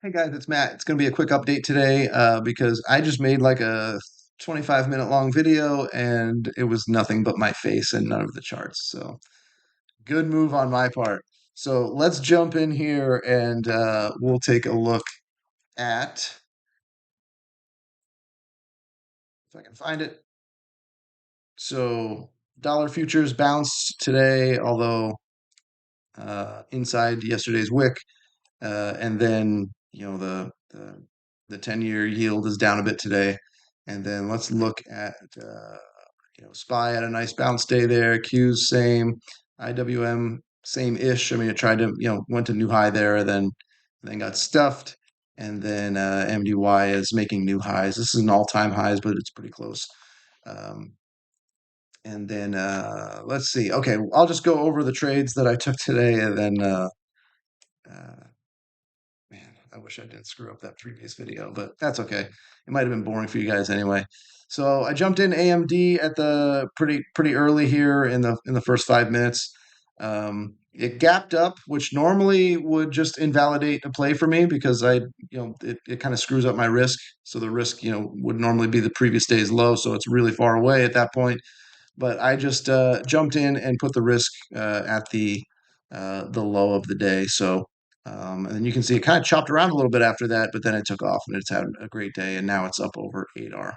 Hey guys, it's Matt. It's going to be a quick update today because I just made like a 25-minute long video and it was nothing but my face and none of the charts. So good move on my part. So let's jump in here and we'll take a look at, if I can find it. So dollar futures bounced today, although inside yesterday's wick. And then, the 10-year yield is down a bit today. And then let's look at, SPY had a nice bounce day there. Q's same. IWM same-ish. I mean, it tried to, went to new high there, then got stuffed. And then MDY is making new highs. This is an all-time highs, but it's pretty close. Um, and then let's see. Okay, I'll just go over the trades that I took today, and then uh, man, I wish I didn't screw up that previous video, but that's okay. It might have been boring for you guys anyway. So I jumped in AMD at the pretty early here in the first 5 minutes. It gapped up, which normally would just invalidate a play for me because it kind of screws up my risk. So the risk, would normally be the previous day's low, so it's really far away at that point. But I just jumped in and put the risk at the low of the day. So and then you can see it kind of chopped around a little bit after that, but then it took off and it's had a great day. And now it's up over 8R.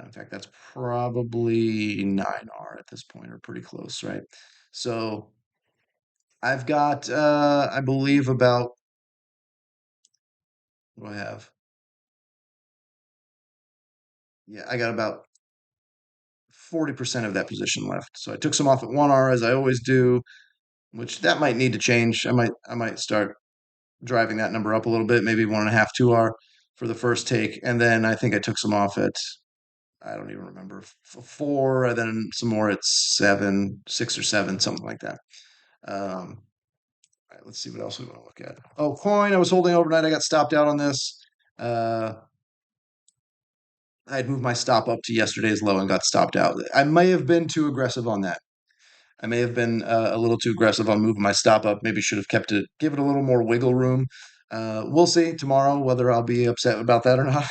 In fact, that's probably 9R at this point, or pretty close, right? So I've got, I believe, about what do I have? Yeah, I got about 40% of that position left. So I took some off at 1R as I always do, which that might need to change. I might start driving that number up a little bit, maybe 1.5, 2R for the first take. And then I think I took some off at, I don't even remember, four, and then some more at seven, 6 or 7, something like that. All right, let's see what else we want to look at. Oh, coin, I was holding overnight. I got stopped out on this. Uh, I had moved my stop up to yesterday's low and got stopped out. I may have been too aggressive on that. I may have been a little too aggressive on moving my stop up. Maybe should have kept it, give it a little more wiggle room. We'll see tomorrow whether I'll be upset about that or not.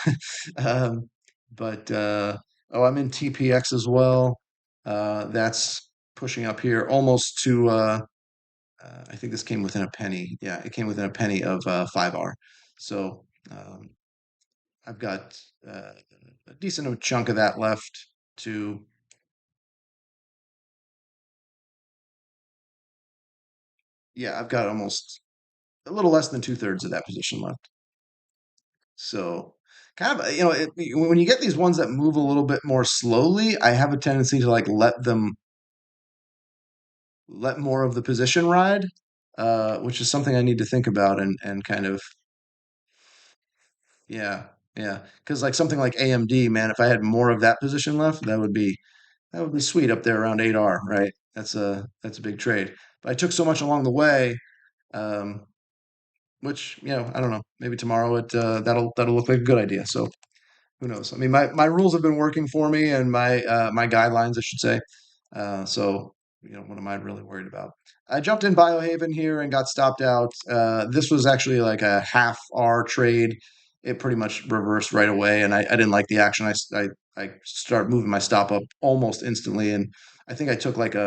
um, but oh, I'm in TPX as well. That's pushing up here almost to. I think this came within a penny. Yeah, it came within a penny of 5R. So I've got a decent chunk of that left to. Yeah, I've got almost a little less than 2/3 of that position left. So kind of, when you get these ones that move a little bit more slowly, I have a tendency to like let more of the position ride, which is something I need to think about and kind of, yeah, yeah. Because like something like AMD, man, if I had more of that position left, that would be sweet up there around 8R, right? That's a big trade. But I took so much along the way, um, which I don't know. Maybe tomorrow that'll look like a good idea. So who knows? I mean, my rules have been working for me, and my guidelines, I should say. So what am I really worried about? I jumped in Biohaven here and got stopped out. This was actually like a half R trade. It pretty much reversed right away, and I didn't like the action. I started moving my stop up almost instantly, and I think I took like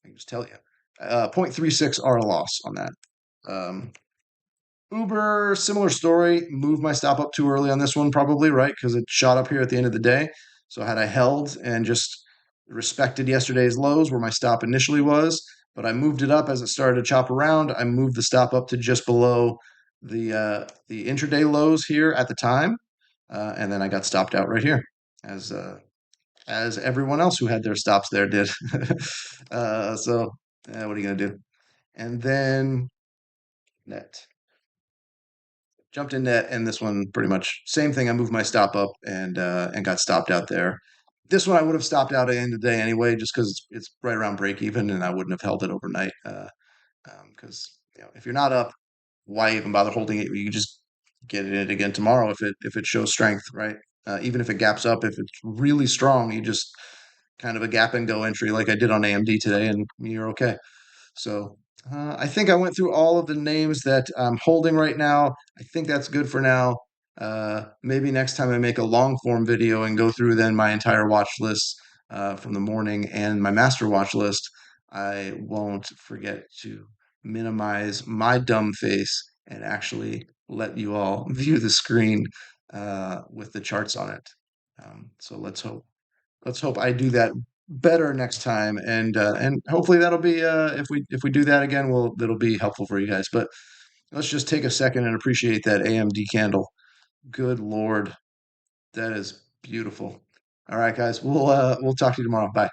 I can just tell you, 0.36 R loss on that. Um, Uber, similar story. Moved my stop up too early on this one, probably, right? Because it shot up here at the end of the day. So had I held and just respected yesterday's lows where my stop initially was, but I moved it up as it started to chop around. I moved the stop up to just below the intraday lows here at the time, and then I got stopped out right here, as everyone else who had their stops there did. So what are you gonna do? And then net. Jumped in net, and this one pretty much same thing. I moved my stop up and got stopped out there. This one I would have stopped out at the end of the day anyway, just because it's right around break even, and I wouldn't have held it overnight. Because if you're not up, why even bother holding it? You can just get in it again tomorrow if it shows strength, right? Even if it gaps up, if it's really strong, you just kind of a gap and go entry like I did on AMD today, and you're okay. So I think I went through all of the names that I'm holding right now. I think that's good for now. Maybe next time I make a long form video and go through then my entire watch list from the morning and my master watch list, I won't forget to minimize my dumb face and actually let you all view the screen with the charts on it. So let's hope I do that better next time, and hopefully that'll be if we do that again, we'll that'll be helpful for you guys. But let's just take a second and appreciate that AMD candle. Good Lord, that is beautiful. All right, guys, we'll talk to you tomorrow. Bye.